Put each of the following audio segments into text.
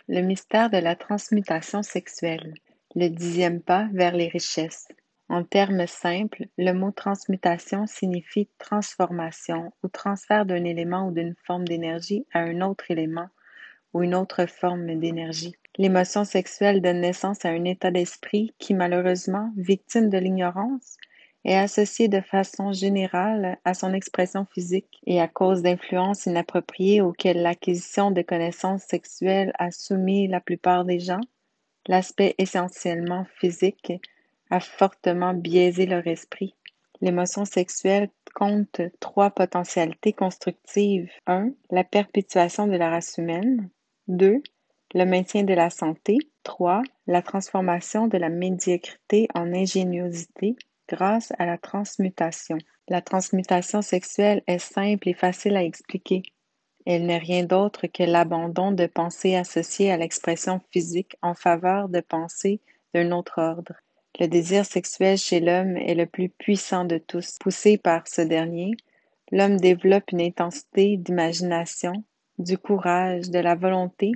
Le mystère de la transmutation sexuelle. Le 10e pas vers les richesses. En termes simples, le mot transmutation signifie transformation ou transfert d'un élément ou d'une forme d'énergie à un autre élément ou une autre forme d'énergie. L'émotion sexuelle donne naissance à un état d'esprit qui, malheureusement, victime de l'ignorance, est associé de façon générale à son expression physique et à cause d'influences inappropriées auxquelles l'acquisition de connaissances sexuelles a soumis la plupart des gens. L'aspect essentiellement physique a fortement biaisé leur esprit. L'émotion sexuelle compte 3 potentialités constructives. 1. La perpétuation de la race humaine. 2. Le maintien de la santé. 3. La transformation de la médiocrité en ingéniosité grâce à la transmutation. La transmutation sexuelle est simple et facile à expliquer. Elle n'est rien d'autre que l'abandon de pensées associées à l'expression physique en faveur de pensées d'un autre ordre. Le désir sexuel chez l'homme est le plus puissant de tous. Poussé par ce dernier, l'homme développe une intensité d'imagination, du courage, de la volonté,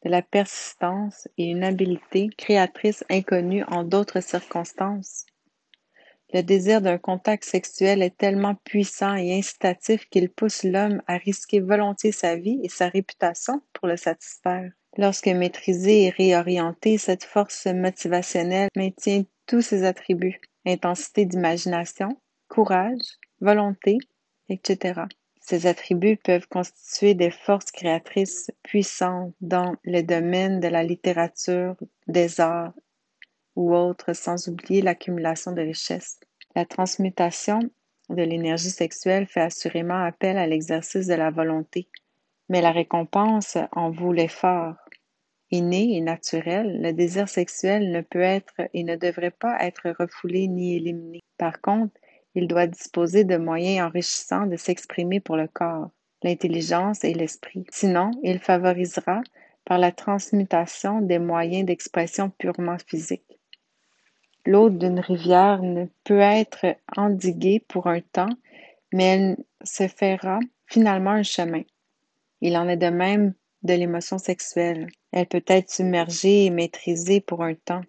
de la persistance et une habileté créatrice inconnue en d'autres circonstances. Le désir d'un contact sexuel est tellement puissant et incitatif qu'il pousse l'homme à risquer volontiers sa vie et sa réputation pour le satisfaire. Lorsque maîtrisée et réorientée, cette force motivationnelle maintient tous ses attributs: intensité d'imagination, courage, volonté, etc. Ces attributs peuvent constituer des forces créatrices puissantes dans le domaine de la littérature, des arts ou autres, sans oublier l'accumulation de richesses. La transmutation de l'énergie sexuelle fait assurément appel à l'exercice de la volonté, mais la récompense en vaut l'effort. Inné et naturel, le désir sexuel ne peut être et ne devrait pas être refoulé ni éliminé. Par contre, il doit disposer de moyens enrichissants de s'exprimer pour le corps, l'intelligence et l'esprit. Sinon, il favorisera par la transmutation des moyens d'expression purement physiques. L'eau d'une rivière ne peut être endiguée pour un temps, mais elle se fera finalement un chemin. Il en est de même de l'émotion sexuelle. Elle peut être submergée et maîtrisée pour un temps,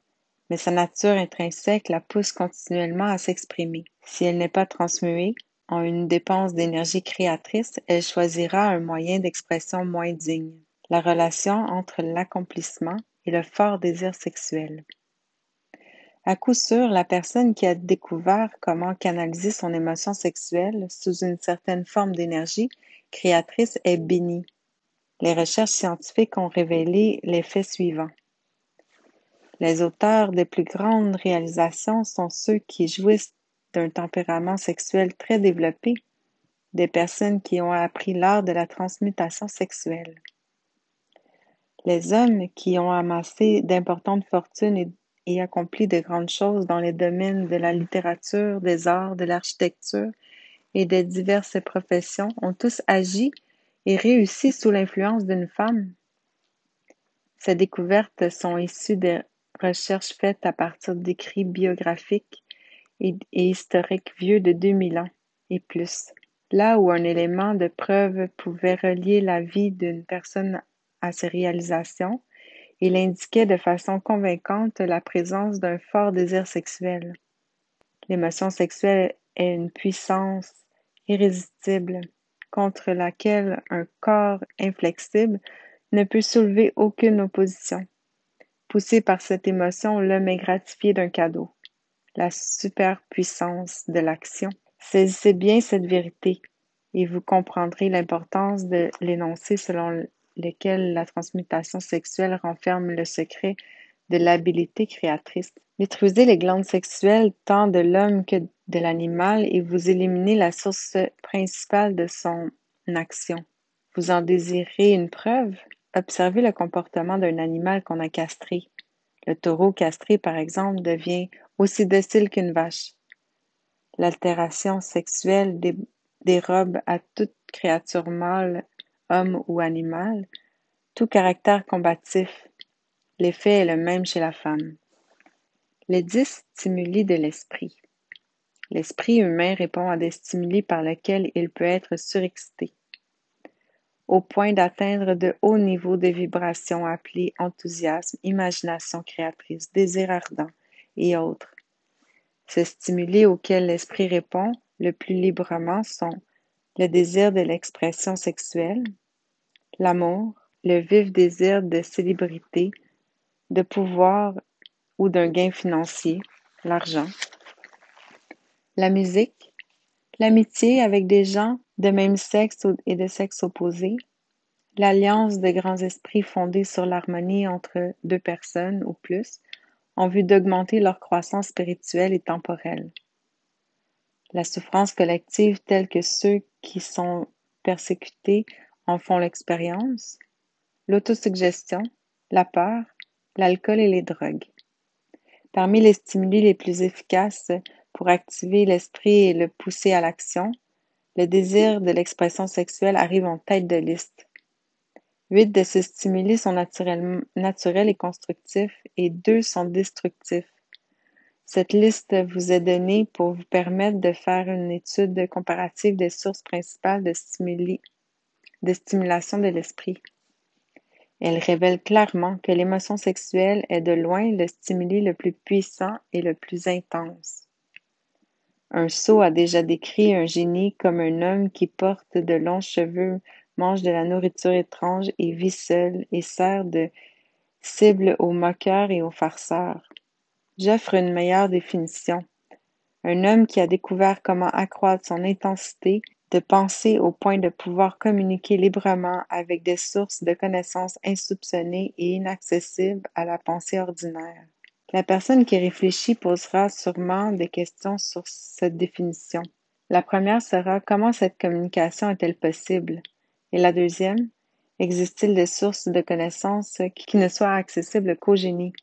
mais sa nature intrinsèque la pousse continuellement à s'exprimer. Si elle n'est pas transmuée en une dépense d'énergie créatrice, elle choisira un moyen d'expression moins digne. La relation entre l'accomplissement et le fort désir sexuel. À coup sûr, la personne qui a découvert comment canaliser son émotion sexuelle sous une certaine forme d'énergie créatrice est bénie. Les recherches scientifiques ont révélé les faits suivants. Les auteurs des plus grandes réalisations sont ceux qui jouissent d'un tempérament sexuel très développé, des personnes qui ont appris l'art de la transmutation sexuelle. Les hommes qui ont amassé d'importantes fortunes et accompli de grandes choses dans les domaines de la littérature, des arts, de l'architecture et des diverses professions ont tous agi et réussi sous l'influence d'une femme. Ces découvertes sont issues des recherches faites à partir d'écrits biographiques et historiques vieux de 2000 ans et plus. Là où un élément de preuve pouvait relier la vie d'une personne à ses réalisations, il indiquait de façon convaincante la présence d'un fort désir sexuel. L'émotion sexuelle est une puissance irrésistible contre laquelle un corps inflexible ne peut soulever aucune opposition. Poussé par cette émotion, l'homme est gratifié d'un cadeau, la superpuissance de l'action. Saisissez bien cette vérité et vous comprendrez l'importance de l'énoncé selon lequel la transmutation sexuelle renferme le secret de l'habileté créatrice. Détruisez les glandes sexuelles tant de l'homme que de l'animal et vous éliminez la source principale de son action. Vous en désirez une preuve? Observez le comportement d'un animal qu'on a castré. Le taureau castré, par exemple, devient aussi docile qu'une vache. L'altération sexuelle dérobe à toute créature mâle, homme ou animal, tout caractère combatif. L'effet est le même chez la femme. Les 10 stimuli de l'esprit. L'esprit humain répond à des stimuli par lesquels il peut être surexcité. au point d'atteindre de hauts niveaux de vibration appelés enthousiasme, imagination créatrice, désir ardent et autres. Ces stimuli auxquels l'esprit répond le plus librement sont le désir de l'expression sexuelle, l'amour, le vif désir de célébrité, de pouvoir ou d'un gain financier, l'argent, la musique, l'amitié avec des gens de même sexe et de sexe opposé, l'alliance de grands esprits fondée sur l'harmonie entre deux personnes ou plus, en vue d'augmenter leur croissance spirituelle et temporelle. La souffrance collective telle que ceux qui sont persécutés en font l'expérience, l'autosuggestion, la peur, l'alcool et les drogues. Parmi les stimuli les plus efficaces pour activer l'esprit et le pousser à l'action, le désir de l'expression sexuelle arrive en tête de liste. 8 de ces stimuli sont naturels et constructifs et 2 sont destructifs. Cette liste vous est donnée pour vous permettre de faire une étude comparative des sources principales de stimulation de l'esprit. Elle révèle clairement que l'émotion sexuelle est de loin le stimuli le plus puissant et le plus intense. Un sot a déjà décrit un génie comme un homme qui porte de longs cheveux, mange de la nourriture étrange et vit seul et sert de cible aux moqueurs et aux farceurs. J'offre une meilleure définition. Un homme qui a découvert comment accroître son intensité de pensée au point de pouvoir communiquer librement avec des sources de connaissances insoupçonnées et inaccessibles à la pensée ordinaire. La personne qui réfléchit posera sûrement des questions sur cette définition. La première sera: comment cette communication est-elle possible? Et la deuxième: existe-t-il des sources de connaissances qui ne soient accessibles qu'aux génies?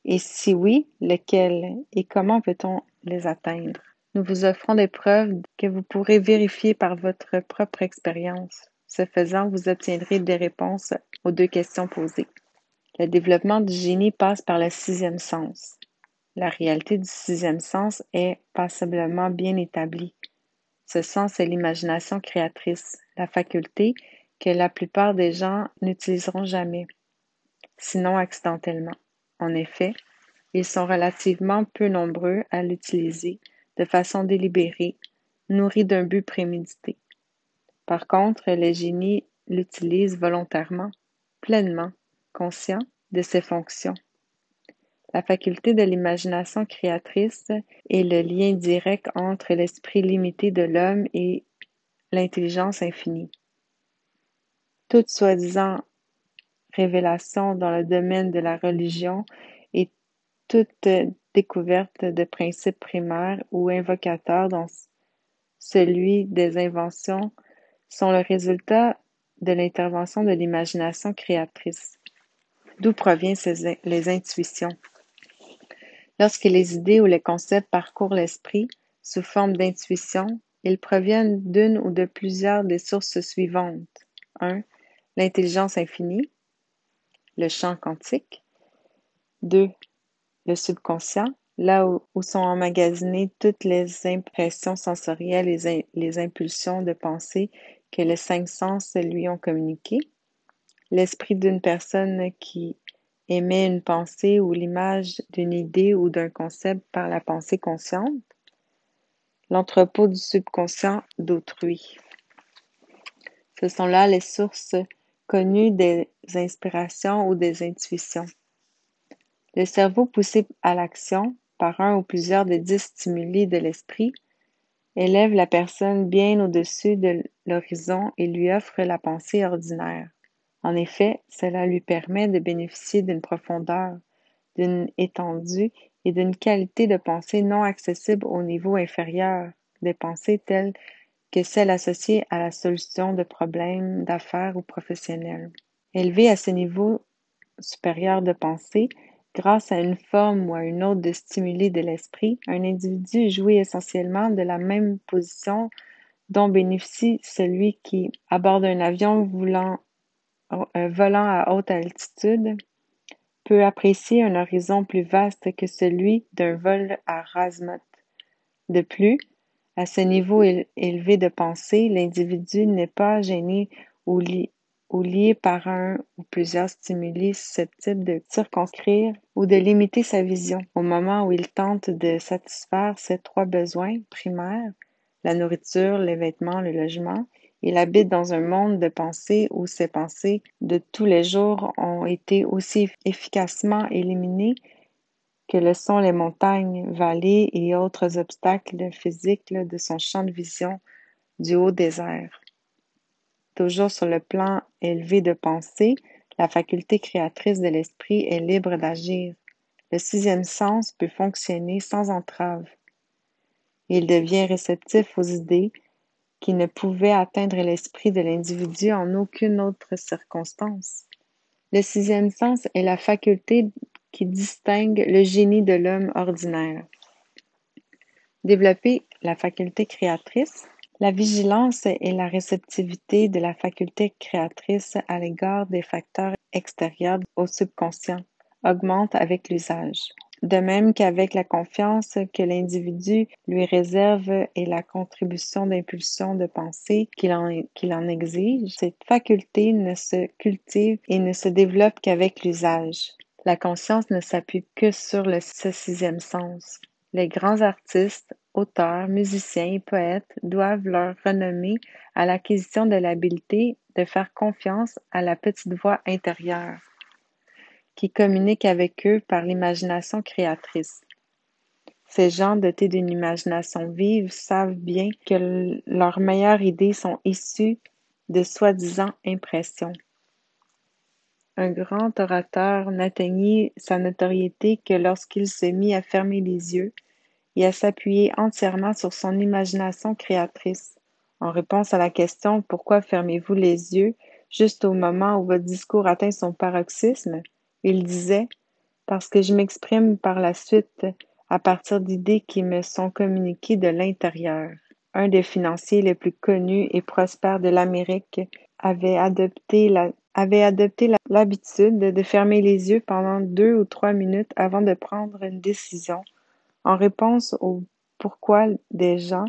Et si oui, lesquelles et comment peut-on les atteindre? Nous vous offrons des preuves que vous pourrez vérifier par votre propre expérience. Ce faisant, vous obtiendrez des réponses aux 2 questions posées. Le développement du génie passe par le 6e sens. La réalité du 6e sens est passablement bien établie. Ce sens est l'imagination créatrice, la faculté que la plupart des gens n'utiliseront jamais, sinon accidentellement. En effet, ils sont relativement peu nombreux à l'utiliser de façon délibérée, nourris d'un but prémédité. Par contre, les génies l'utilisent volontairement, pleinement, conscients de ses fonctions. La faculté de l'imagination créatrice est le lien direct entre l'esprit limité de l'homme et l'intelligence infinie. Toute soi-disant révélation dans le domaine de la religion et toute découverte de principes primaires ou invocateurs dans celui des inventions sont le résultat de l'intervention de l'imagination créatrice. D'où proviennent les intuitions? Lorsque les idées ou les concepts parcourent l'esprit sous forme d'intuition, ils proviennent d'une ou de plusieurs des sources suivantes. 1. L'intelligence infinie, le champ quantique. 2. Le subconscient, là où sont emmagasinées toutes les impressions sensorielles et les impulsions de pensée que les 5 sens lui ont communiquées. L'esprit d'une personne qui émet une pensée ou l'image d'une idée ou d'un concept par la pensée consciente. L'entrepôt du subconscient d'autrui. Ce sont là les sources connues des inspirations ou des intuitions. Le cerveau poussé à l'action par un ou plusieurs des 10 stimuli de l'esprit élève la personne bien au-dessus de l'horizon et lui offre la pensée ordinaire. En effet, cela lui permet de bénéficier d'une profondeur, d'une étendue et d'une qualité de pensée non accessible au niveau inférieur, des pensées telles que celles associées à la solution de problèmes d'affaires ou professionnels. Élevé à ce niveau supérieur de pensée, grâce à une forme ou à une autre de stimuli de l'esprit, un individu jouit essentiellement de la même position dont bénéficie celui qui aborde un avion volant à haute altitude, peut apprécier un horizon plus vaste que celui d'un vol à rase-motte. De plus, à ce niveau élevé de pensée, l'individu n'est pas gêné ou ou liés par un ou plusieurs stimuli susceptibles de circonscrire ou de limiter sa vision. Au moment où il tente de satisfaire ces trois besoins primaires, la nourriture, les vêtements, le logement, il habite dans un monde de pensées où ces pensées de tous les jours ont été aussi efficacement éliminées que le sont les montagnes, vallées et autres obstacles physiques de son champ de vision du haut désert. Toujours sur le plan élevé de pensée, la faculté créatrice de l'esprit est libre d'agir. Le sixième sens peut fonctionner sans entrave. Il devient réceptif aux idées qui ne pouvaient atteindre l'esprit de l'individu en aucune autre circonstance. Le sixième sens est la faculté qui distingue le génie de l'homme ordinaire. Développer la faculté créatrice. La vigilance et la réceptivité de la faculté créatrice à l'égard des facteurs extérieurs au subconscient augmentent avec l'usage. De même qu'avec la confiance que l'individu lui réserve et la contribution d'impulsion de pensée qu'il en exige, cette faculté ne se cultive et ne se développe qu'avec l'usage. La conscience ne s'appuie que sur ce sixième sens. Les grands artistes, auteurs, musiciens et poètes doivent leur renommée à l'acquisition de l'habileté de faire confiance à la petite voix intérieure qui communique avec eux par l'imagination créatrice. Ces gens dotés d'une imagination vive savent bien que leurs meilleures idées sont issues de soi-disant impressions. Un grand orateur n'atteignit sa notoriété que lorsqu'il se mit à fermer les yeux et à s'appuyer entièrement sur son imagination créatrice. En réponse à la question « Pourquoi fermez-vous les yeux ?» juste au moment où votre discours atteint son paroxysme, il disait « Parce que je m'exprime par la suite à partir d'idées qui me sont communiquées de l'intérieur. » Un des financiers les plus connus et prospères de l'Amérique avait adopté l'habitude de fermer les yeux pendant 2 ou 3 minutes avant de prendre une décision. En réponse au pourquoi des gens,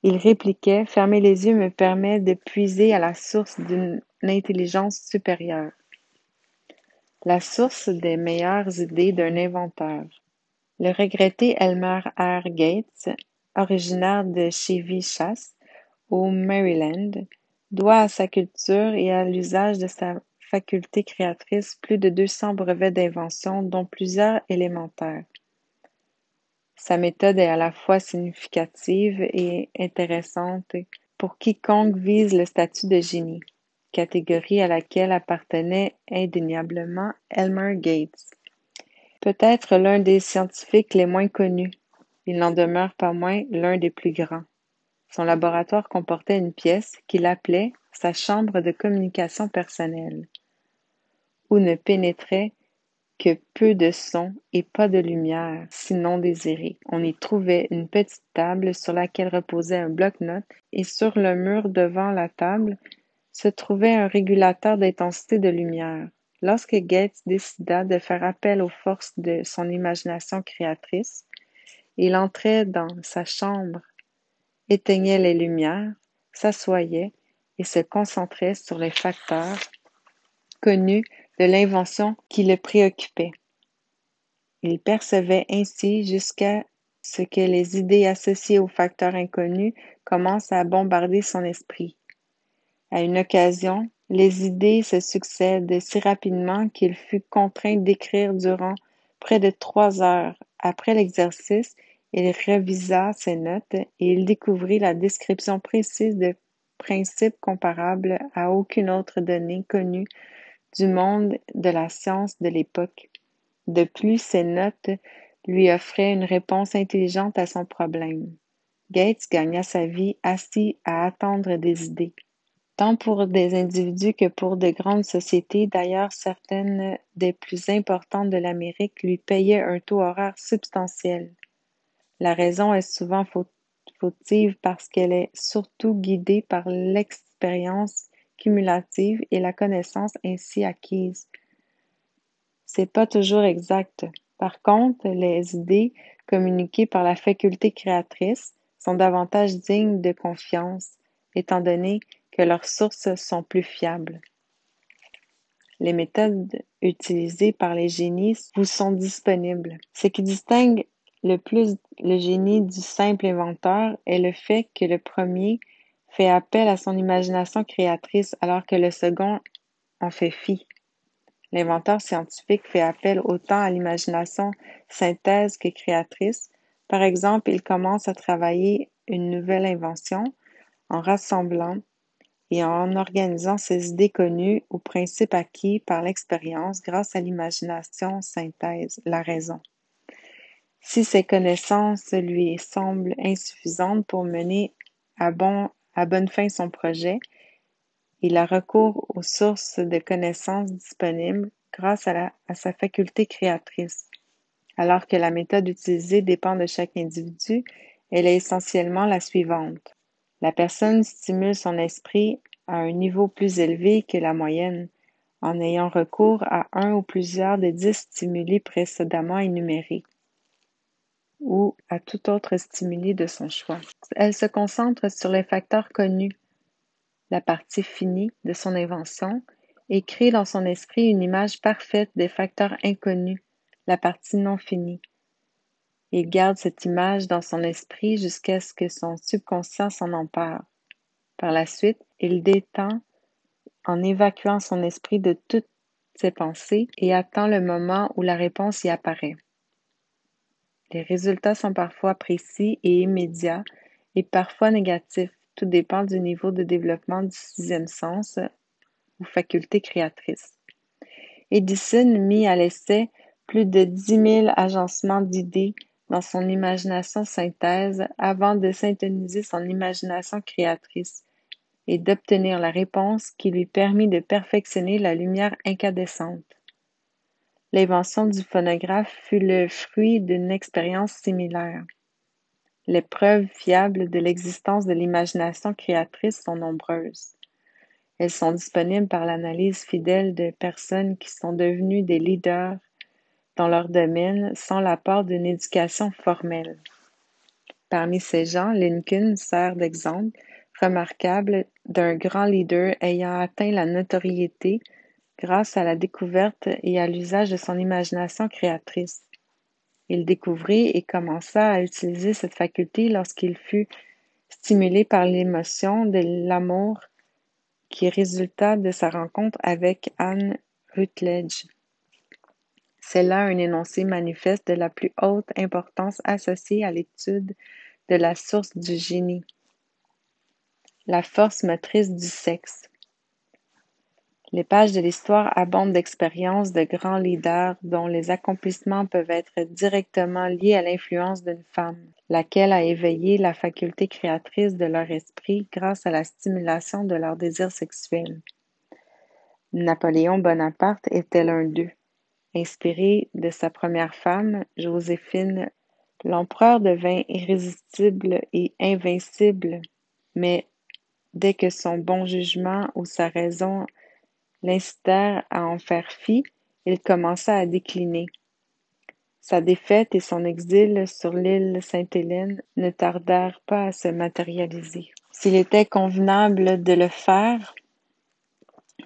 il répliquait « Fermer les yeux me permet de puiser à la source d'une intelligence supérieure. » La source des meilleures idées d'un inventeur. Le regretté Elmer R. Gates, originaire de Chevy Chase, au Maryland, doit à sa culture et à l'usage de sa faculté créatrice plus de 200 brevets d'invention, dont plusieurs élémentaires. Sa méthode est à la fois significative et intéressante pour quiconque vise le statut de génie, catégorie à laquelle appartenait indéniablement Elmer Gates. Peut-être l'un des scientifiques les moins connus, il n'en demeure pas moins l'un des plus grands. Son laboratoire comportait une pièce qu'il appelait sa chambre de communication personnelle, où ne pénétrait que peu de son et pas de lumière, sinon désirée. On y trouvait une petite table sur laquelle reposait un bloc-notes et sur le mur devant la table se trouvait un régulateur d'intensité de lumière. Lorsque Gates décida de faire appel aux forces de son imagination créatrice, il entrait dans sa chambre, éteignait les lumières, s'assoyait et se concentrait sur les facteurs connus de l'invention qui le préoccupait. Il percevait ainsi jusqu'à ce que les idées associées aux facteurs inconnus commencent à bombarder son esprit. À une occasion, les idées se succèdent si rapidement qu'il fut contraint d'écrire durant près de 3 heures. Après l'exercice, il revisa ses notes et il découvrit la description précise de principes comparables à aucune autre donnée connue du monde de la science de l'époque. De plus, ces notes lui offraient une réponse intelligente à son problème. Gates gagna sa vie assis à attendre des idées. Tant pour des individus que pour de grandes sociétés, d'ailleurs certaines des plus importantes de l'Amérique lui payaient un taux horaire substantiel. La raison est souvent fautive parce qu'elle est surtout guidée par l'expérience cumulative et la connaissance ainsi acquise. C'est pas toujours exact. Par contre, les idées communiquées par la faculté créatrice sont davantage dignes de confiance, étant donné que leurs sources sont plus fiables. Les méthodes utilisées par les génies vous sont disponibles. Ce qui distingue le plus le génie du simple inventeur est le fait que le premier fait appel à son imagination créatrice alors que le second en fait fi. L'inventeur scientifique fait appel autant à l'imagination synthèse que créatrice. Par exemple, il commence à travailler une nouvelle invention en rassemblant et en organisant ses idées connues aux principes acquis par l'expérience grâce à l'imagination synthèse, la raison. Si ces connaissances lui semblent insuffisantes pour mener à bonne fin son projet, il a recours aux sources de connaissances disponibles grâce à sa faculté créatrice. Alors que la méthode utilisée dépend de chaque individu, elle est essentiellement la suivante. La personne stimule son esprit à un niveau plus élevé que la moyenne, en ayant recours à un ou plusieurs des 10 stimuli précédemment énumérés, ou à tout autre stimuli de son choix. Elle se concentre sur les facteurs connus, la partie finie de son invention, et crée dans son esprit une image parfaite des facteurs inconnus, la partie non finie. Il garde cette image dans son esprit jusqu'à ce que son subconscient s'en empare. Par la suite, il détend en évacuant son esprit de toutes ses pensées et attend le moment où la réponse y apparaît. Les résultats sont parfois précis et immédiats et parfois négatifs, tout dépend du niveau de développement du sixième sens ou faculté créatrice. Edison mit à l'essai plus de 10 000 agencements d'idées dans son imagination synthèse avant de synthétiser son imagination créatrice et d'obtenir la réponse qui lui permit de perfectionner la lumière incandescente. L'invention du phonographe fut le fruit d'une expérience similaire. Les preuves fiables de l'existence de l'imagination créatrice sont nombreuses. Elles sont disponibles par l'analyse fidèle de personnes qui sont devenues des leaders dans leur domaine sans l'apport d'une éducation formelle. Parmi ces gens, Lincoln sert d'exemple remarquable d'un grand leader ayant atteint la notoriété grâce à la découverte et à l'usage de son imagination créatrice. Il découvrit et commença à utiliser cette faculté lorsqu'il fut stimulé par l'émotion de l'amour qui résulta de sa rencontre avec Anne Rutledge. C'est là un énoncé manifeste de la plus haute importance associée à l'étude de la source du génie, la force motrice du sexe. Les pages de l'histoire abondent d'expériences de grands leaders dont les accomplissements peuvent être directement liés à l'influence d'une femme, laquelle a éveillé la faculté créatrice de leur esprit grâce à la stimulation de leur désir sexuel. Napoléon Bonaparte était l'un d'eux. Inspiré de sa première femme, Joséphine, l'empereur devint irrésistible et invincible, mais dès que son bon jugement ou sa raison l'incitèrent à en faire fi, il commença à décliner. Sa défaite et son exil sur l'île Sainte-Hélène ne tardèrent pas à se matérialiser. S'il était convenable de le faire,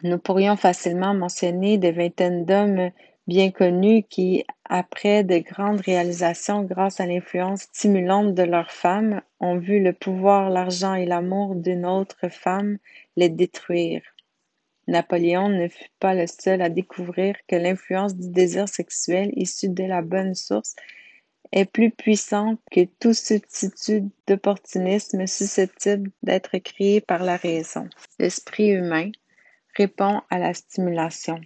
nous pourrions facilement mentionner des vingtaines d'hommes bien connus qui, après de grandes réalisations grâce à l'influence stimulante de leurs femmes, ont vu le pouvoir, l'argent et l'amour d'une autre femme les détruire. Napoléon ne fut pas le seul à découvrir que l'influence du désir sexuel issu de la bonne source est plus puissante que tout substitut d'opportunisme susceptible d'être créé par la raison. L'esprit humain répond à la stimulation.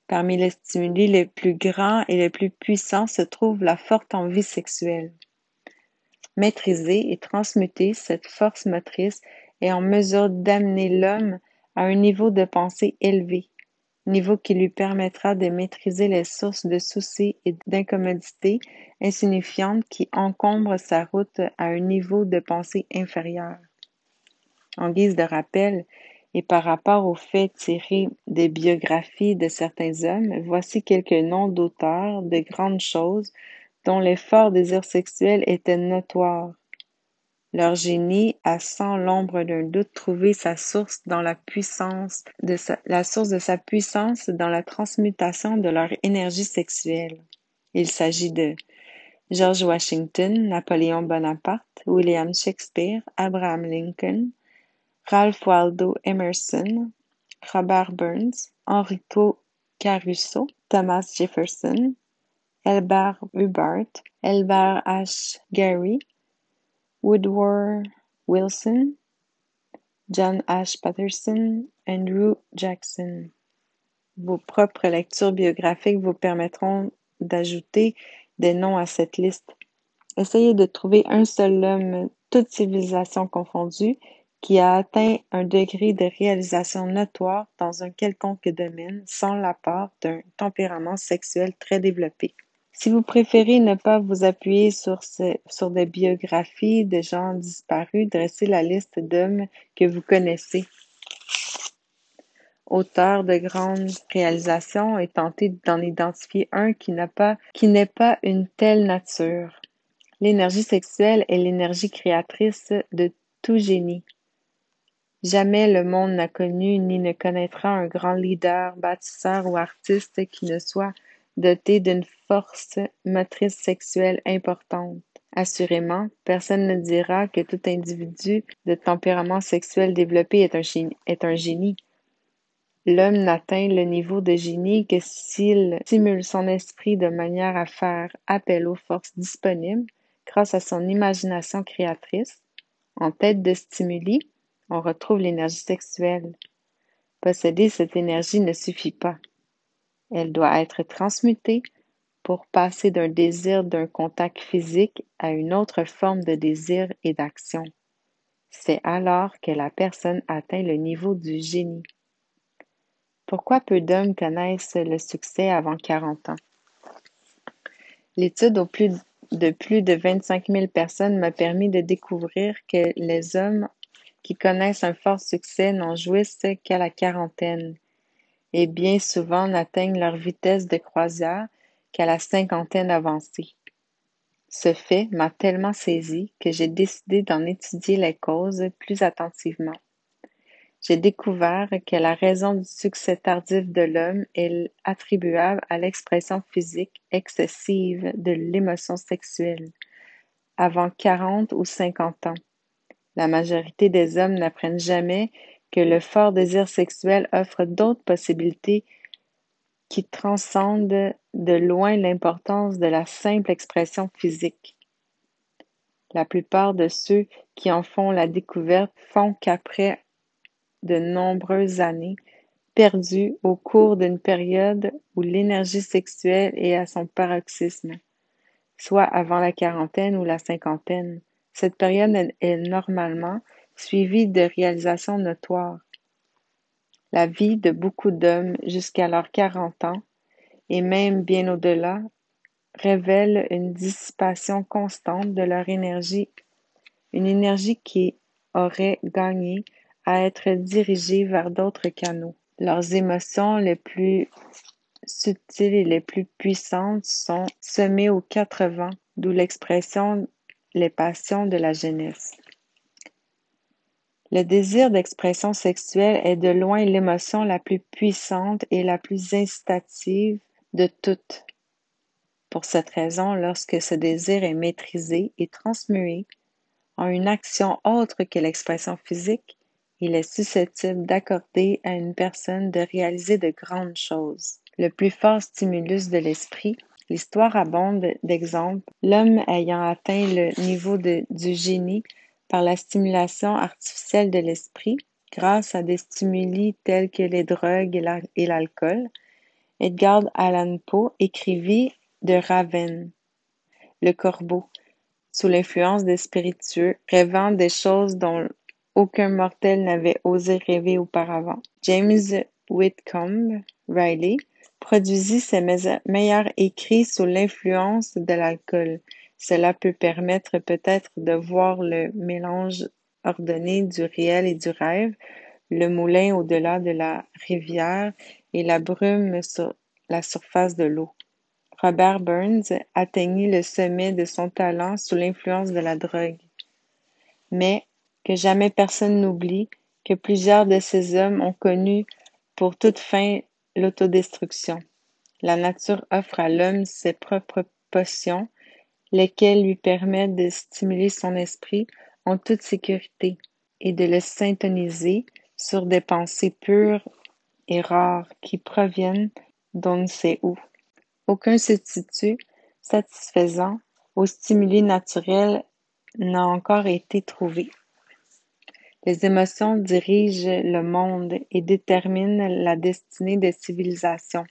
Parmi les stimuli les plus grands et les plus puissants se trouve la forte envie sexuelle. Maîtriser et transmuter cette force motrice est en mesure d'amener l'homme à un niveau de pensée élevé, niveau qui lui permettra de maîtriser les sources de soucis et d'incommodités insignifiantes qui encombrent sa route à un niveau de pensée inférieur. En guise de rappel, et par rapport aux faits tirés des biographies de certains hommes, voici quelques noms d'auteurs de grandes choses dont les forts désirs sexuels étaient notoires. Leur génie a sans l'ombre d'un doute trouvé sa source dans la source de sa puissance dans la transmutation de leur énergie sexuelle. Il s'agit de George Washington, Napoléon Bonaparte, William Shakespeare, Abraham Lincoln, Ralph Waldo Emerson, Robert Burns, Enrico Caruso, Thomas Jefferson, Elbert Hubbard, Elbert H. Gary, Woodrow Wilson, John H. Patterson, Andrew Jackson. Vos propres lectures biographiques vous permettront d'ajouter des noms à cette liste. Essayez de trouver un seul homme, toutes civilisations confondues, qui a atteint un degré de réalisation notoire dans un quelconque domaine sans l'apport d'un tempérament sexuel très développé. Si vous préférez ne pas vous appuyer sur des biographies de gens disparus, dressez la liste d'hommes que vous connaissez, auteurs de grandes réalisations, et tentez d'en identifier un qui n'est pas une telle nature. L'énergie sexuelle est l'énergie créatrice de tout génie. Jamais le monde n'a connu ni ne connaîtra un grand leader, bâtisseur ou artiste qui ne soit doté d'une force motrice sexuelle importante. Assurément, personne ne dira que tout individu de tempérament sexuel développé est un génie. L'homme n'atteint le niveau de génie que s'il stimule son esprit de manière à faire appel aux forces disponibles grâce à son imagination créatrice. En tête de stimuli, on retrouve l'énergie sexuelle. Posséder cette énergie ne suffit pas. Elle doit être transmutée pour passer d'un désir d'un contact physique à une autre forme de désir et d'action. C'est alors que la personne atteint le niveau du génie. Pourquoi peu d'hommes connaissent le succès avant 40 ans? L'étude de plus de 25 000 personnes m'a permis de découvrir que les hommes qui connaissent un fort succès n'en jouissent qu'à la quarantaine et bien souvent n'atteignent leur vitesse de croisière qu'à la cinquantaine avancée. Ce fait m'a tellement saisi que j'ai décidé d'en étudier les causes plus attentivement. J'ai découvert que la raison du succès tardif de l'homme est attribuable à l'expression physique excessive de l'émotion sexuelle, avant 40 ou 50 ans. La majorité des hommes n'apprennent jamais que le fort désir sexuel offre d'autres possibilités qui transcendent de loin l'importance de la simple expression physique. La plupart de ceux qui en font la découverte font qu'après de nombreuses années perdues au cours d'une période où l'énergie sexuelle est à son paroxysme, soit avant la quarantaine ou la cinquantaine. Cette période est normalement suivie de réalisations notoires. La vie de beaucoup d'hommes jusqu'à leurs 40 ans, et même bien au-delà, révèle une dissipation constante de leur énergie, une énergie qui aurait gagné à être dirigée vers d'autres canaux. Leurs émotions les plus subtiles et les plus puissantes sont semées aux 4 vents, d'où l'expression les passions de la jeunesse. Le désir d'expression sexuelle est de loin l'émotion la plus puissante et la plus incitative de toutes. Pour cette raison, lorsque ce désir est maîtrisé et transmué en une action autre que l'expression physique, il est susceptible d'accorder à une personne de réaliser de grandes choses. Le plus fort stimulus de l'esprit, l'histoire abonde d'exemples, l'homme ayant atteint le niveau du génie par la stimulation artificielle de l'esprit, grâce à des stimuli tels que les drogues et l'alcool. Edgar Allan Poe écrivit de Ravenne, le corbeau, sous l'influence des spiritueux, rêvant des choses dont aucun mortel n'avait osé rêver auparavant. James Whitcomb Riley produisit ses meilleurs écrits sous l'influence de l'alcool. Cela peut permettre peut-être de voir le mélange ordonné du réel et du rêve, le moulin au-delà de la rivière et la brume sur la surface de l'eau. Robert Burns atteignit le sommet de son talent sous l'influence de la drogue. mais que jamais personne n'oublie que plusieurs de ces hommes ont connu pour toute fin l'autodestruction. La nature offre à l'homme ses propres potions, lesquelles lui permettent de stimuler son esprit en toute sécurité et de le syntoniser sur des pensées pures et rares qui proviennent d'on ne sait où. Aucun substitut satisfaisant aux stimuli naturels n'a encore été trouvé. Les émotions dirigent le monde et déterminent la destinée des civilisations.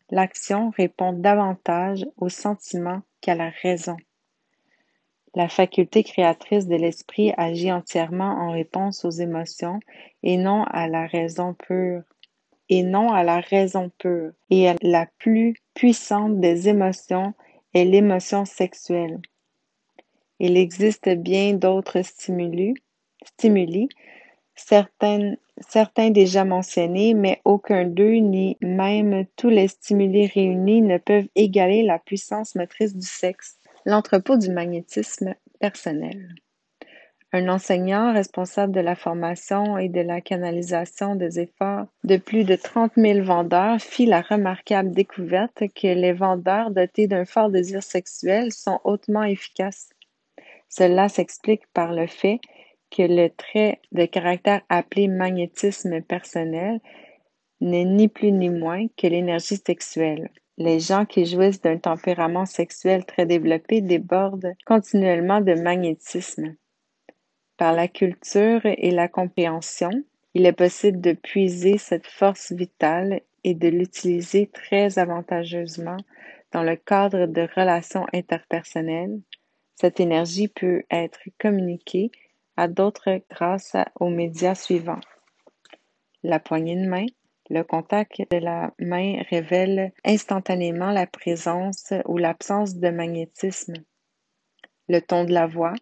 L'action répond davantage aux sentiments qu'à la raison. La faculté créatrice de l'esprit agit entièrement en réponse aux émotions et non à la raison pure. Et la plus puissante des émotions est l'émotion sexuelle. Il existe bien d'autres stimuli, certains déjà mentionnés, mais aucun d'eux, ni même tous les stimuli réunis, ne peuvent égaler la puissance motrice du sexe. L'entrepôt du magnétisme personnel. Un enseignant responsable de la formation et de la canalisation des efforts de plus de 30 000 vendeurs fit la remarquable découverte que les vendeurs dotés d'un fort désir sexuel sont hautement efficaces. Cela s'explique par le fait que le trait de caractère appelé magnétisme personnel n'est ni plus ni moins que l'énergie sexuelle. Les gens qui jouissent d'un tempérament sexuel très développé débordent continuellement de magnétisme. Par la culture et la compréhension, il est possible de puiser cette force vitale et de l'utiliser très avantageusement dans le cadre de relations interpersonnelles. Cette énergie peut être communiquée à d'autres grâce aux médias suivants. La poignée de main. Le contact de la main révèle instantanément la présence ou l'absence de magnétisme. Le ton de la voix.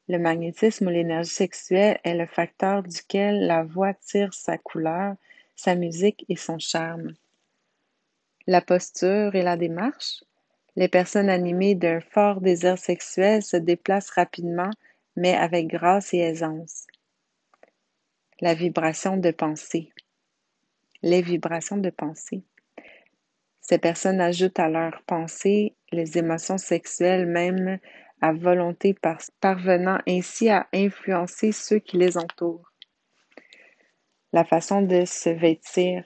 Le magnétisme ou l'énergie sexuelle est le facteur duquel la voix tire sa couleur, sa musique et son charme. La posture et la démarche. Les personnes animées d'un fort désir sexuel se déplacent rapidement, mais avec grâce et aisance. La vibration de pensée. Les vibrations de pensée. Ces personnes ajoutent à leurs pensées les émotions sexuelles même à volonté parvenant ainsi à influencer ceux qui les entourent. La façon de se vêtir.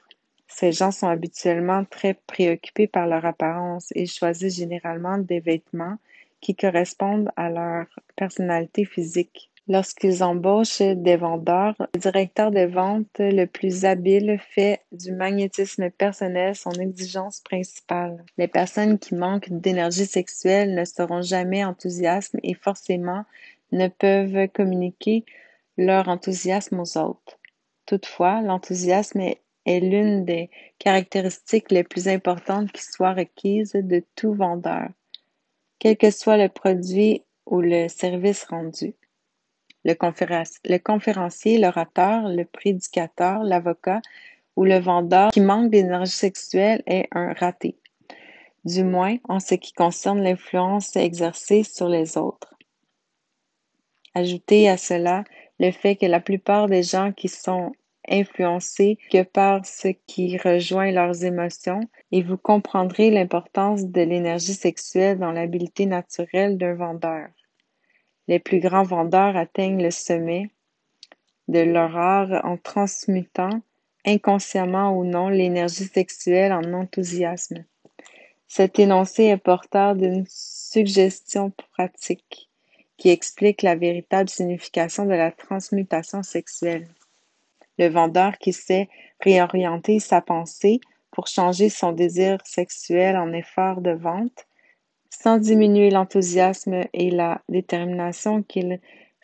Ces gens sont habituellement très préoccupés par leur apparence et choisissent généralement des vêtements qui correspondent à leur personnalité physique. Lorsqu'ils embauchent des vendeurs, le directeur de vente le plus habile fait du magnétisme personnel son exigence principale. Les personnes qui manquent d'énergie sexuelle ne seront jamais enthousiastes et forcément ne peuvent communiquer leur enthousiasme aux autres. Toutefois, l'enthousiasme est l'une des caractéristiques les plus importantes qui soient requises de tout vendeur, quel que soit le produit ou le service rendu. Le conférencier, l'orateur, le prédicateur, l'avocat ou le vendeur qui manque d'énergie sexuelle est un raté, du moins en ce qui concerne l'influence exercée sur les autres. Ajoutez à cela le fait que la plupart des gens qui sont influencés que par ce qui rejoint leurs émotions et vous comprendrez l'importance de l'énergie sexuelle dans l'habileté naturelle d'un vendeur. Les plus grands vendeurs atteignent le sommet de leur art en transmutant, inconsciemment ou non, l'énergie sexuelle en enthousiasme. Cet énoncé est porteur d'une suggestion pratique qui explique la véritable signification de la transmutation sexuelle. Le vendeur qui sait réorienter sa pensée pour changer son désir sexuel en effort de vente, sans diminuer l'enthousiasme et la détermination qu'il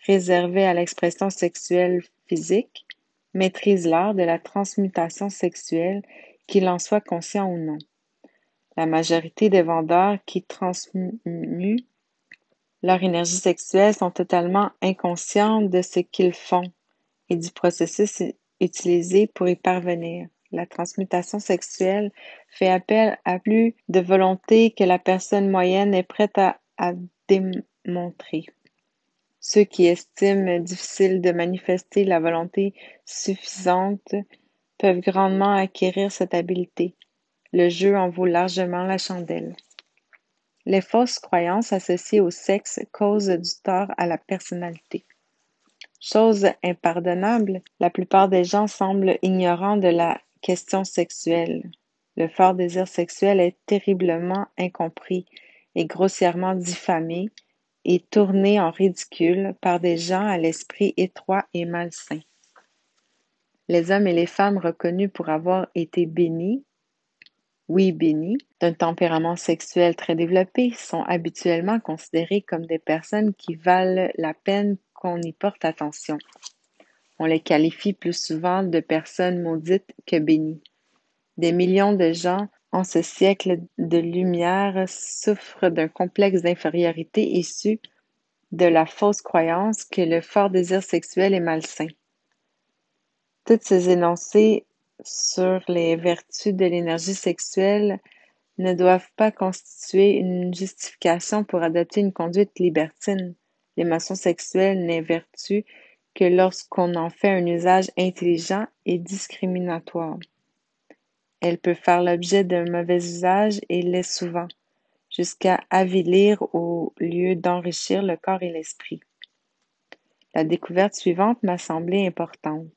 réservait à l'expression sexuelle physique, maîtrise l'art de la transmutation sexuelle, qu'il en soit conscient ou non. La majorité des vendeurs qui transmuent leur énergie sexuelle sont totalement inconscients de ce qu'ils font et du processus utilisé pour y parvenir. La transmutation sexuelle fait appel à plus de volonté que la personne moyenne est prête à démontrer. Ceux qui estiment difficile de manifester la volonté suffisante peuvent grandement acquérir cette habileté. Le jeu en vaut largement la chandelle. Les fausses croyances associées au sexe causent du tort à la personnalité. Chose impardonnable, la plupart des gens semblent ignorants de la question sexuelle. Le fort désir sexuel est terriblement incompris et grossièrement diffamé et tourné en ridicule par des gens à l'esprit étroit et malsain. Les hommes et les femmes reconnus pour avoir été bénis, oui bénis, d'un tempérament sexuel très développé sont habituellement considérés comme des personnes qui valent la peine qu'on y porte attention. On les qualifie plus souvent de personnes maudites que bénies. Des millions de gens en ce siècle de lumière souffrent d'un complexe d'infériorité issu de la fausse croyance que le fort désir sexuel est malsain. Tous ces énoncés sur les vertus de l'énergie sexuelle ne doivent pas constituer une justification pour adopter une conduite libertine. L'émotion sexuelle n'est vertu que lorsqu'on en fait un usage intelligent et discriminatoire. Elle peut faire l'objet d'un mauvais usage et l'est souvent, jusqu'à avilir au lieu d'enrichir le corps et l'esprit. La découverte suivante m'a semblé importante.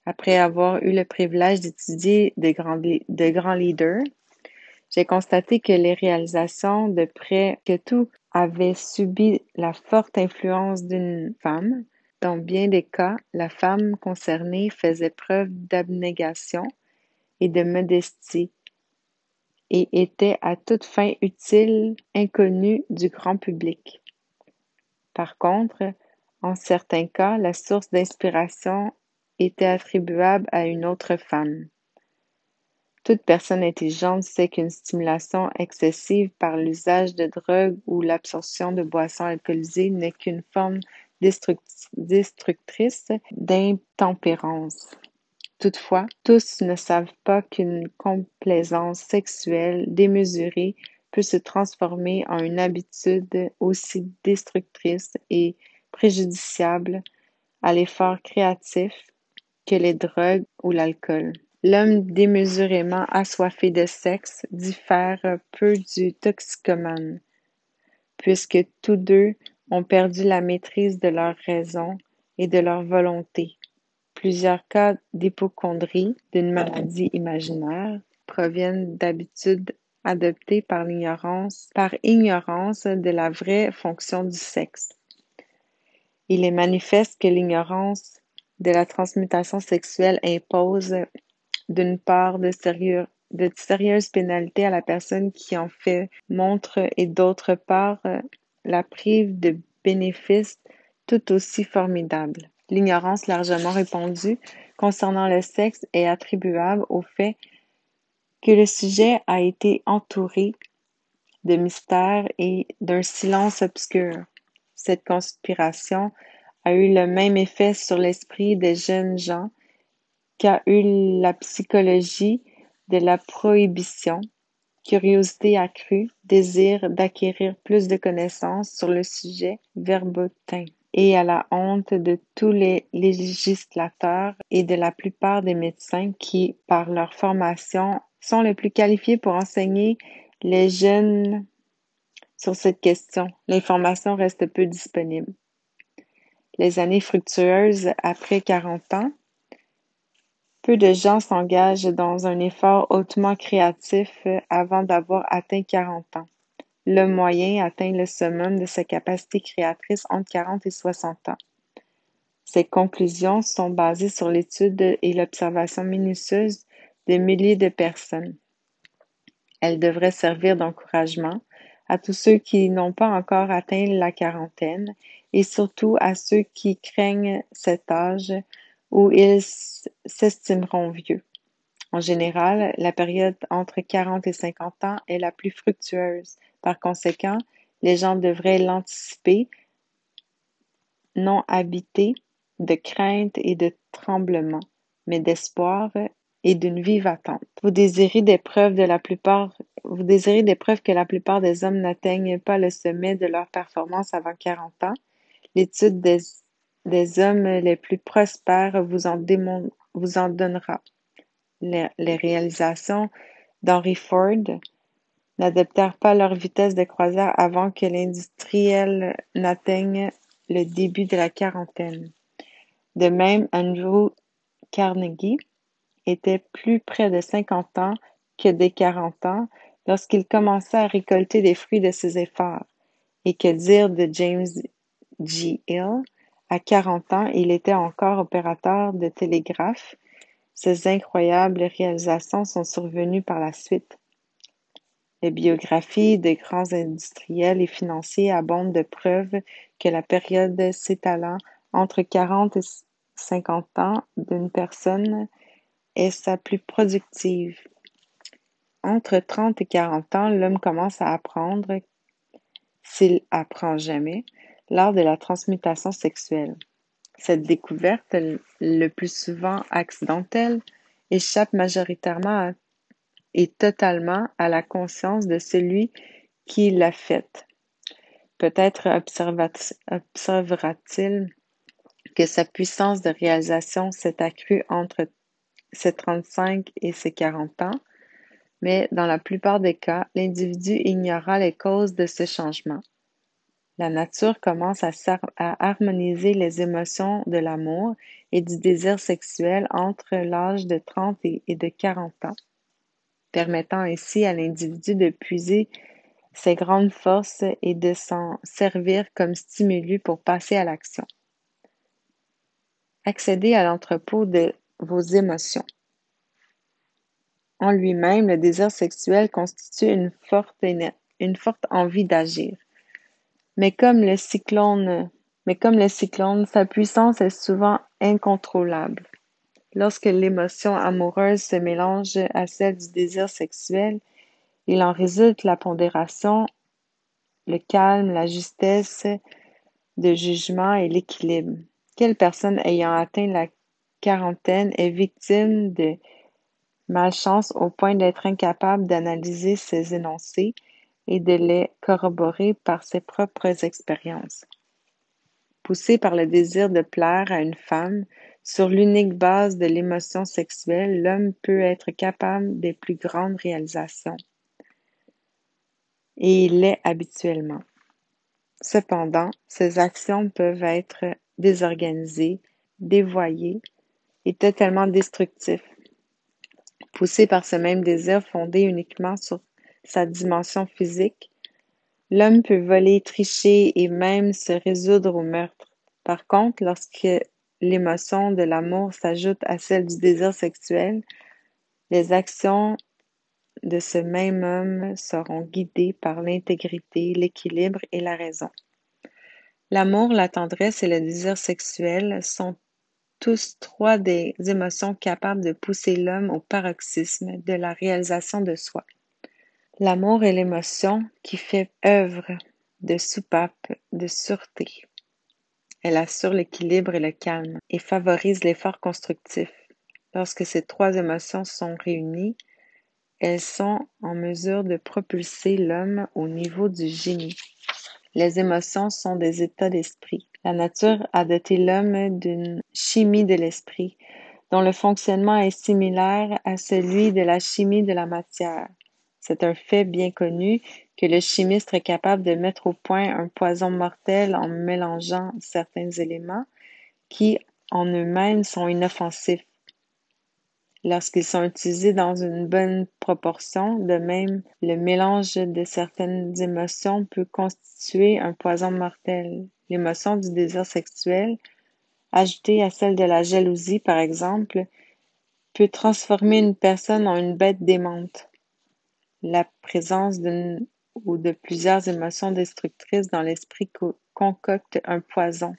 Après avoir eu le privilège d'étudier de grands leaders, j'ai constaté que les réalisations de près que tout avaient subi la forte influence d'une femme. Dans bien des cas, la femme concernée faisait preuve d'abnégation et de modestie et était à toute fin utile inconnue du grand public. Par contre, en certains cas, la source d'inspiration était attribuable à une autre femme. Toute personne intelligente sait qu'une stimulation excessive par l'usage de drogues ou l'absorption de boissons alcoolisées n'est qu'une forme destructrice d'intempérance. Toutefois, tous ne savent pas qu'une complaisance sexuelle démesurée peut se transformer en une habitude aussi destructrice et préjudiciable à l'effort créatif que les drogues ou l'alcool. L'homme démesurément assoiffé de sexe diffère peu du toxicomane, puisque tous deux ont perdu la maîtrise de leur raison et de leur volonté. Plusieurs cas d'hypocondrie, d'une maladie imaginaire, proviennent d'habitudes adoptées par ignorance de la vraie fonction du sexe. Il est manifeste que l'ignorance de la transmutation sexuelle impose d'une part de sérieuses pénalités à la personne qui en fait montre et d'autre part la prive de bénéfices tout aussi formidables. L'ignorance largement répandue concernant le sexe est attribuable au fait que le sujet a été entouré de mystères et d'un silence obscur. Cette conspiration a eu le même effet sur l'esprit des jeunes gens qu'a eu la psychologie de la prohibition, curiosité accrue, désir d'acquérir plus de connaissances sur le sujet verbotin, et à la honte de tous les législateurs et de la plupart des médecins qui, par leur formation, sont les plus qualifiés pour enseigner les jeunes sur cette question. L'information reste peu disponible. Les années fructueuses après 40 ans, peu de gens s'engagent dans un effort hautement créatif avant d'avoir atteint 40 ans. L'homme moyen atteint le summum de sa capacité créatrice entre 40 et 60 ans. Ces conclusions sont basées sur l'étude et l'observation minutieuse de milliers de personnes. Elles devraient servir d'encouragement à tous ceux qui n'ont pas encore atteint la quarantaine et surtout à ceux qui craignent cet âge où ils s'estimeront vieux. En général, la période entre 40 et 50 ans est la plus fructueuse. Par conséquent, les gens devraient l'anticiper, non habités de crainte et de tremblement, mais d'espoir et d'une vive attente. Vous désirez des preuves que la plupart des hommes n'atteignent pas le sommet de leur performance avant 40 ans. L'étude des hommes les plus prospères vous en donnera. Les réalisations d'Henry Ford n'adaptèrent pas leur vitesse de croisière avant que l'industriel n'atteigne le début de la quarantaine. De même, Andrew Carnegie était plus près de 50 ans que des 40 ans lorsqu'il commença à récolter les fruits de ses efforts. Et que dire de James G. Hill? À 40 ans, il était encore opérateur de télégraphe. Ces incroyables réalisations sont survenues par la suite. Les biographies de grands industriels et financiers abondent de preuves que la période s'étalant entre 40 et 50 ans d'une personne est sa plus productive. Entre 30 et 40 ans, l'homme commence à apprendre, s'il apprend jamais, l'art de la transmutation sexuelle. Cette découverte, le plus souvent accidentelle, échappe majoritairement et totalement à la conscience de celui qui l'a faite. Peut-être observera-t-il que sa puissance de réalisation s'est accrue entre ses 35 et ses 40 ans, mais dans la plupart des cas, l'individu ignora les causes de ce changement. La nature commence à harmoniser les émotions de l'amour et du désir sexuel entre l'âge de 30 et de 40 ans, permettant ainsi à l'individu de puiser ses grandes forces et de s'en servir comme stimuli pour passer à l'action. Accéder à l'entrepôt de vos émotions. En lui-même, le désir sexuel constitue une forte envie d'agir. Mais comme le cyclone, sa puissance est souvent incontrôlable. Lorsque l'émotion amoureuse se mélange à celle du désir sexuel, il en résulte la pondération, le calme, la justesse de jugement et l'équilibre. Quelle personne ayant atteint la quarantaine est victime de malchance au point d'être incapable d'analyser ses énoncés et de les corroborer par ses propres expériences? Poussé par le désir de plaire à une femme, sur l'unique base de l'émotion sexuelle, l'homme peut être capable des plus grandes réalisations. Et il l'est habituellement. Cependant, ses actions peuvent être désorganisées, dévoyées et totalement destructives. Poussé par ce même désir fondé uniquement sur sa dimension physique, l'homme peut voler, tricher et même se résoudre au meurtre. Par contre, lorsque l'émotion de l'amour s'ajoute à celle du désir sexuel, les actions de ce même homme seront guidées par l'intégrité, l'équilibre et la raison. L'amour, la tendresse et le désir sexuel sont tous trois des émotions capables de pousser l'homme au paroxysme de la réalisation de soi. L'amour est l'émotion qui fait œuvre de soupape de sûreté. Elle assure l'équilibre et le calme et favorise l'effort constructif. Lorsque ces trois émotions sont réunies, elles sont en mesure de propulser l'homme au niveau du génie. Les émotions sont des états d'esprit. La nature a doté l'homme d'une chimie de l'esprit, dont le fonctionnement est similaire à celui de la chimie de la matière. C'est un fait bien connu que le chimiste est capable de mettre au point un poison mortel en mélangeant certains éléments qui, en eux-mêmes, sont inoffensifs lorsqu'ils sont utilisés dans une bonne proportion. De même, le mélange de certaines émotions peut constituer un poison mortel. L'émotion du désir sexuel, ajoutée à celle de la jalousie, par exemple, peut transformer une personne en une bête démente. La présence d'une ou de plusieurs émotions destructrices dans l'esprit concocte un poison,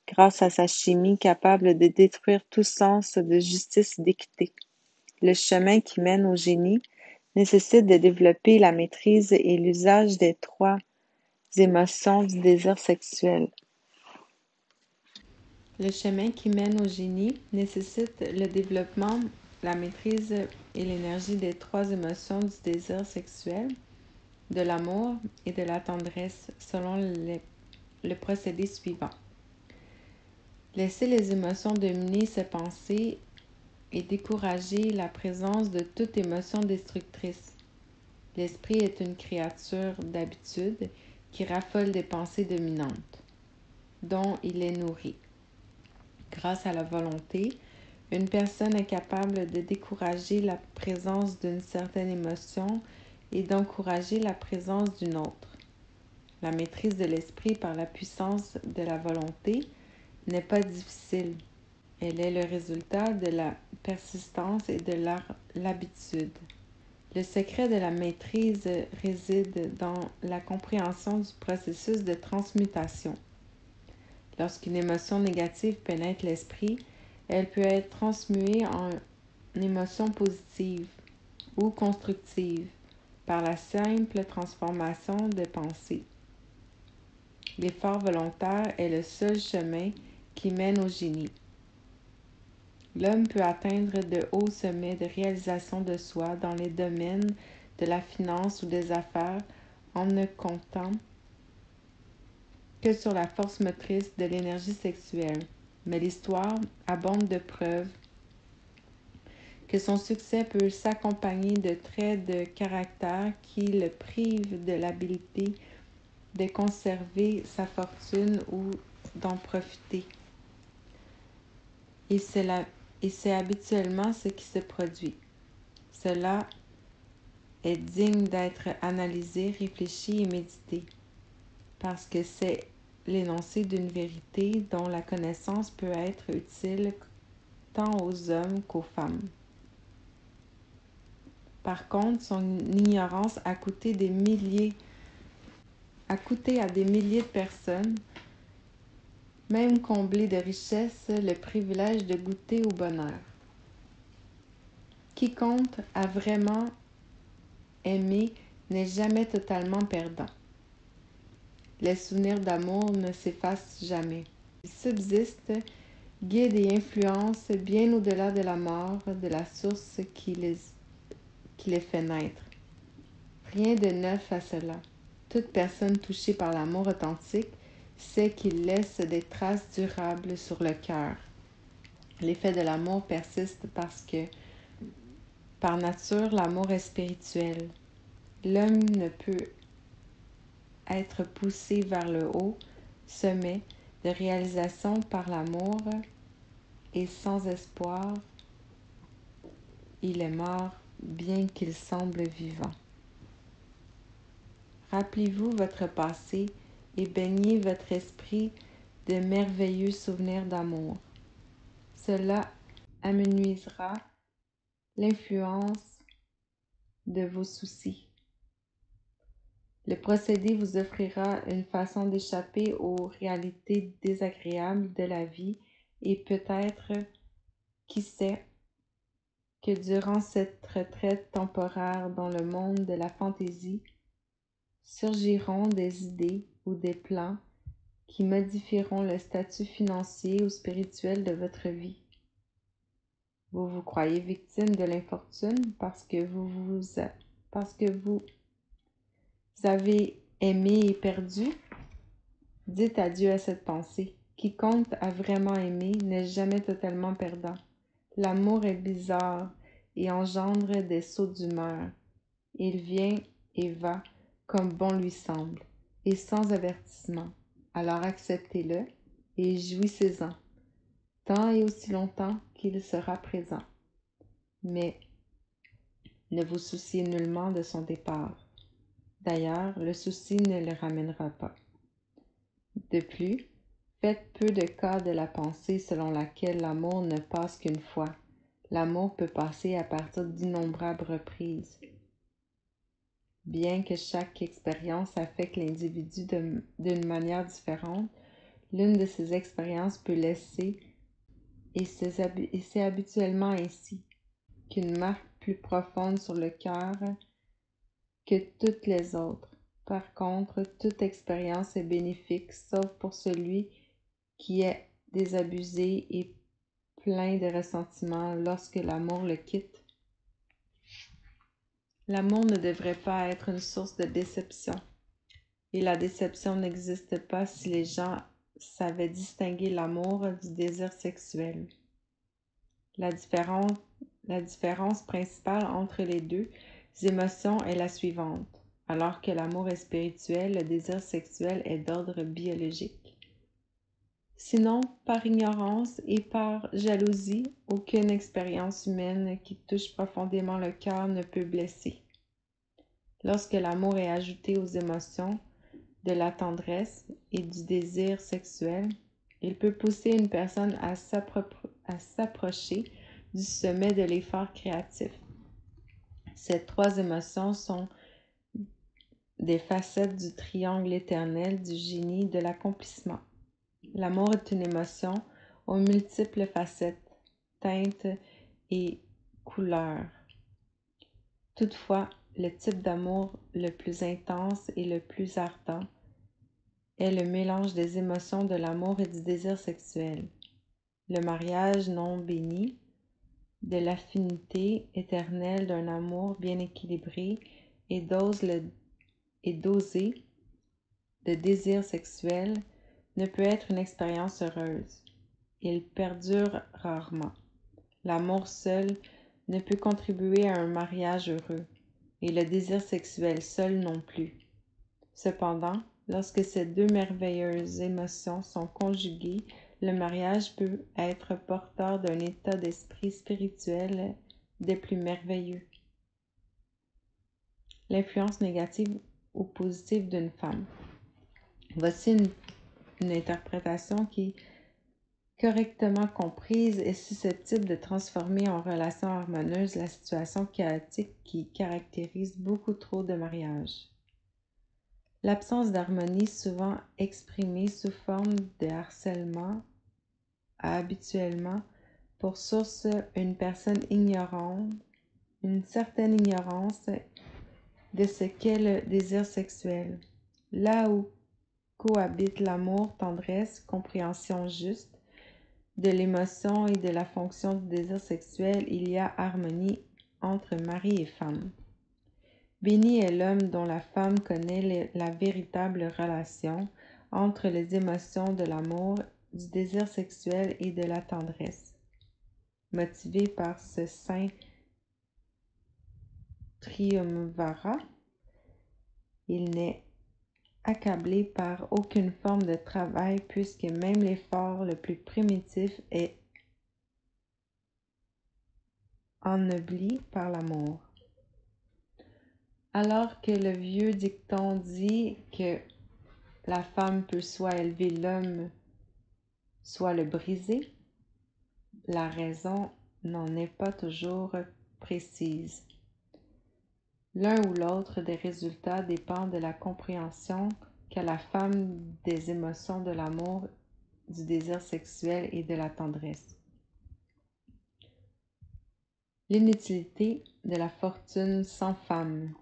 grâce à sa chimie capable de détruire tout sens de justice et d'équité. Le chemin qui mène au génie nécessite de développer la maîtrise et l'usage des trois émotions du désir sexuel. Le chemin qui mène au génie nécessite le développement, la maîtrise et l'énergie des trois émotions du désir sexuel, de l'amour et de la tendresse, selon le procédé suivant. Laisser les émotions dominer ses pensées et décourager la présence de toute émotion destructrice. L'esprit est une créature d'habitude qui raffole des pensées dominantes, dont il est nourri. Grâce à la volonté, une personne est capable de décourager la présence d'une certaine émotion et d'encourager la présence d'une autre. La maîtrise de l'esprit par la puissance de la volonté n'est pas difficile. Elle est le résultat de la persistance et de l'habitude. Le secret de la maîtrise réside dans la compréhension du processus de transmutation. Lorsqu'une émotion négative pénètre l'esprit, elle peut être transmuée en émotion positive ou constructive par la simple transformation de pensée. L'effort volontaire est le seul chemin qui mène au génie. L'homme peut atteindre de hauts sommets de réalisation de soi dans les domaines de la finance ou des affaires en ne comptant que sur la force motrice de l'énergie sexuelle. Mais l'histoire abonde de preuves que son succès peut s'accompagner de traits de caractère qui le privent de l'habilité de conserver sa fortune ou d'en profiter. Et c'est habituellement ce qui se produit. Cela est digne d'être analysé, réfléchi et médité, parce que c'est l'énoncé d'une vérité dont la connaissance peut être utile tant aux hommes qu'aux femmes. Par contre, son ignorance a coûté à des milliers de personnes, même comblées de richesses, le privilège de goûter au bonheur. Quiconque a vraiment aimé n'est jamais totalement perdant. Les souvenirs d'amour ne s'effacent jamais. Ils subsistent, guident et influencent bien au-delà de la mort, de la source qui les fait naître. Rien de neuf à cela. Toute personne touchée par l'amour authentique sait qu'il laisse des traces durables sur le cœur. L'effet de l'amour persiste parce que, par nature, l'amour est spirituel. L'homme ne peut être poussé vers le haut sommet de réalisation par l'amour et sans espoir, il est mort bien qu'il semble vivant. Rappelez-vous votre passé et baignez votre esprit de merveilleux souvenirs d'amour. Cela amenuisera l'influence de vos soucis. Le procédé vous offrira une façon d'échapper aux réalités désagréables de la vie et peut-être, qui sait, que durant cette retraite temporaire dans le monde de la fantaisie, surgiront des idées ou des plans qui modifieront le statut financier ou spirituel de votre vie. Vous vous croyez victime de l'infortune parce que vous avez aimé et perdu? Dites adieu à cette pensée. Quiconque a vraiment aimé n'est jamais totalement perdant. L'amour est bizarre et engendre des sauts d'humeur. Il vient et va comme bon lui semble, et sans avertissement. Alors acceptez-le et jouissez-en, tant et aussi longtemps qu'il sera présent. Mais ne vous souciez nullement de son départ. D'ailleurs, le souci ne le ramènera pas. De plus, faites peu de cas de la pensée selon laquelle l'amour ne passe qu'une fois. L'amour peut passer à partir d'innombrables reprises. Bien que chaque expérience affecte l'individu d'une manière différente, l'une de ces expériences peut laisser, et c'est habituellement ainsi, qu'une marque plus profonde sur le cœur que toutes les autres. Par contre, toute expérience est bénéfique, sauf pour celui qui est désabusé et plein de ressentiment lorsque l'amour le quitte. L'amour ne devrait pas être une source de déception. Et la déception n'existe pas si les gens savait distinguer l'amour du désir sexuel. La différence principale entre les deux émotions est la suivante. Alors que l'amour est spirituel, le désir sexuel est d'ordre biologique. Sinon, par ignorance et par jalousie, aucune expérience humaine qui touche profondément le cœur ne peut blesser. Lorsque l'amour est ajouté aux émotions de la tendresse et du désir sexuel, il peut pousser une personne à s'approcher du sommet de l'effort créatif. Ces trois émotions sont des facettes du triangle éternel du génie de l'accomplissement. L'amour est une émotion aux multiples facettes, teintes et couleurs. Toutefois, le type d'amour le plus intense et le plus ardent est le mélange des émotions de l'amour et du désir sexuel. Le mariage non béni, de l'affinité éternelle d'un amour bien équilibré et dosé de désir sexuel ne peut être une expérience heureuse. Il perdure rarement. L'amour seul ne peut contribuer à un mariage heureux, et le désir sexuel seul non plus. Cependant, lorsque ces deux merveilleuses émotions sont conjuguées, le mariage peut être porteur d'un état d'esprit spirituel des plus merveilleux. L'influence négative ou positive d'une femme. Voici une interprétation qui, correctement comprise, est susceptible de transformer en relation harmonieuse la situation chaotique qui caractérise beaucoup trop de mariages. L'absence d'harmonie, souvent exprimée sous forme de harcèlement, a habituellement pour source une certaine ignorance de ce qu'est le désir sexuel. Là où cohabitent l'amour, tendresse, compréhension juste de l'émotion et de la fonction du désir sexuel, il y a harmonie entre mari et femme. Béni est l'homme dont la femme connaît la véritable relation entre les émotions de l'amour, du désir sexuel et de la tendresse. Motivé par ce saint triumvirat, il n'est accablé par aucune forme de travail puisque même l'effort le plus primitif est ennobli par l'amour. Alors que le vieux dicton dit que la femme peut soit élever l'homme, soit le briser, la raison n'en est pas toujours précise. L'un ou l'autre des résultats dépend de la compréhension qu'a la femme des émotions de l'amour, du désir sexuel et de la tendresse. L'inutilité de la fortune sans femme.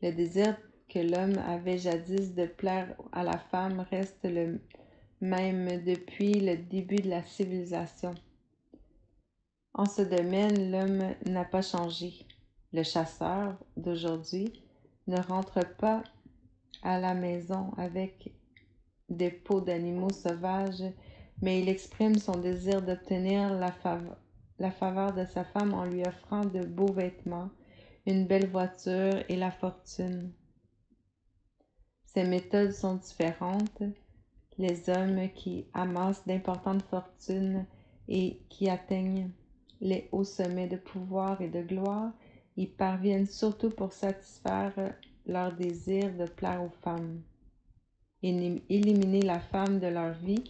Le désir que l'homme avait jadis de plaire à la femme reste le même depuis le début de la civilisation. En ce domaine, l'homme n'a pas changé. Le chasseur d'aujourd'hui ne rentre pas à la maison avec des peaux d'animaux sauvages, mais il exprime son désir d'obtenir la faveur de sa femme en lui offrant de beaux vêtements, une belle voiture et la fortune. Ces méthodes sont différentes. Les hommes qui amassent d'importantes fortunes et qui atteignent les hauts sommets de pouvoir et de gloire y parviennent surtout pour satisfaire leur désir de plaire aux femmes. Éliminer la femme de leur vie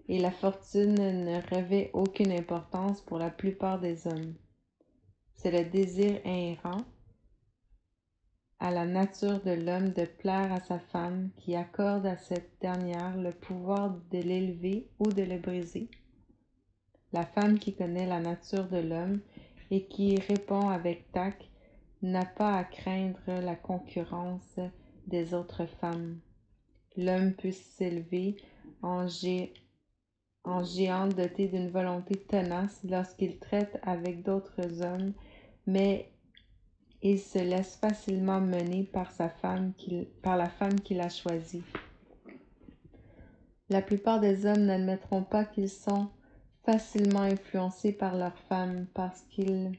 et la fortune ne revêt aucune importance pour la plupart des hommes. C'est le désir inhérent à la nature de l'homme de plaire à sa femme qui accorde à cette dernière le pouvoir de l'élever ou de le briser. La femme qui connaît la nature de l'homme et qui y répond avec tact n'a pas à craindre la concurrence des autres femmes. L'homme peut s'élever en géant doté d'une volonté tenace lorsqu'il traite avec d'autres hommes, mais il se laisse facilement mener par la femme qu'il a choisie. La plupart des hommes n'admettront pas qu'ils sont facilement influencés par leur femme parce qu'il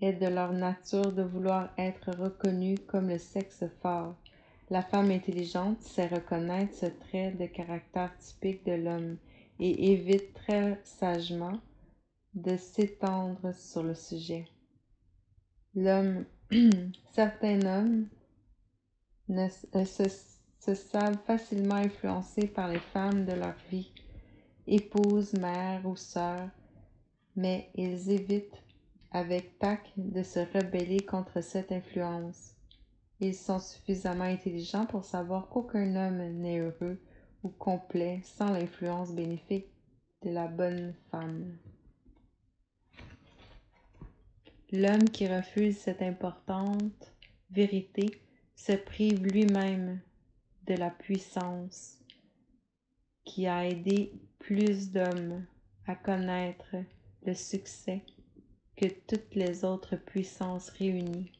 est de leur nature de vouloir être reconnus comme le sexe fort. La femme intelligente sait reconnaître ce trait de caractère typique de l'homme et évite très sagement de s'étendre sur le sujet. L'homme, certains hommes se savent facilement influencés par les femmes de leur vie, épouses, mères ou sœurs, mais ils évitent avec tact de se rebeller contre cette influence. Ils sont suffisamment intelligents pour savoir qu'aucun homme n'est heureux ou complet sans l'influence bénéfique de la bonne femme. L'homme qui refuse cette importante vérité se prive lui-même de la puissance qui a aidé plus d'hommes à connaître le succès que toutes les autres puissances réunies.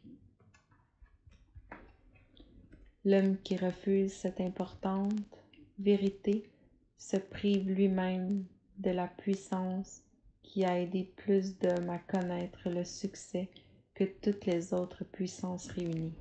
L'homme qui refuse cette importante vérité se prive lui-même de la puissance qui a aidé plus d'hommes à connaître le succès que toutes les autres puissances réunies.